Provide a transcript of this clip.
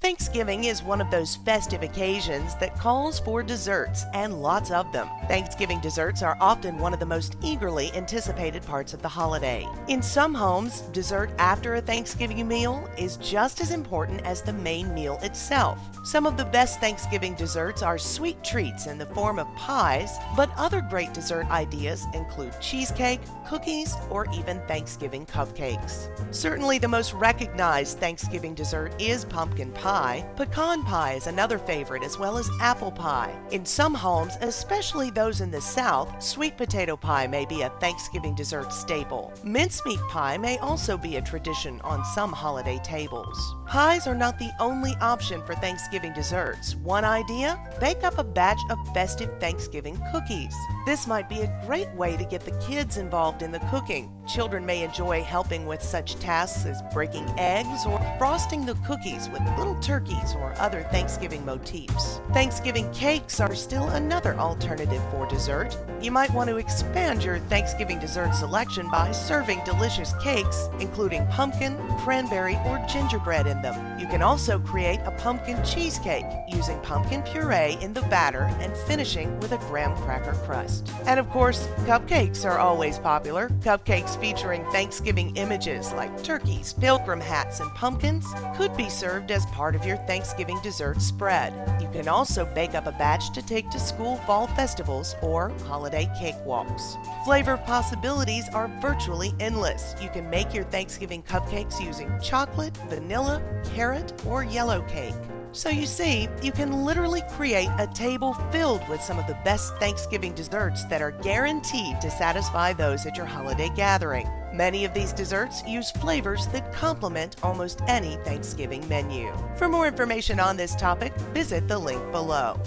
Thanksgiving is one of those festive occasions that calls for desserts, and lots of them. Thanksgiving desserts are often one of the most eagerly anticipated parts of the holiday. In some homes, dessert after a Thanksgiving meal is just as important as the main meal itself. Some of the best Thanksgiving desserts are sweet treats in the form of pies, but other great dessert ideas include cheesecake, cookies, or even Thanksgiving cupcakes. Certainly the most recognized Thanksgiving dessert is pumpkin pie. Pecan pie is another favorite, as well as apple pie. In some homes, especially those in the South, sweet potato pie may be a Thanksgiving dessert staple. Mincemeat pie may also be a tradition on some holiday tables. Pies are not the only option for Thanksgiving desserts. One idea? Bake up a batch of festive Thanksgiving cookies. This might be a great way to get the kids involved in the cooking. Children may enjoy helping with such tasks as breaking eggs or frosting the cookies with little turkeys or other Thanksgiving motifs. Thanksgiving cakes are still another alternative for dessert. You might want to expand your Thanksgiving dessert selection by serving delicious cakes, including pumpkin, cranberry, or gingerbread in them. You can also create a pumpkin cheesecake using pumpkin puree in the batter and finishing with a graham cracker crust. And of course, cupcakes are always popular. Cupcakes featuring Thanksgiving images like turkeys, pilgrim hats, and pumpkins could be served as part of your Thanksgiving dessert spread. You can also bake up a batch to take to school fall festivals or holiday cakewalks. Flavor possibilities are virtually endless. You can make your Thanksgiving cupcakes using chocolate, vanilla, carrot, or yellow cake. So you see, you can literally create a table filled with some of the best Thanksgiving desserts that are guaranteed to satisfy those at your holiday gathering. Many of these desserts use flavors that complement almost any Thanksgiving menu. For more information on this topic, visit the link below.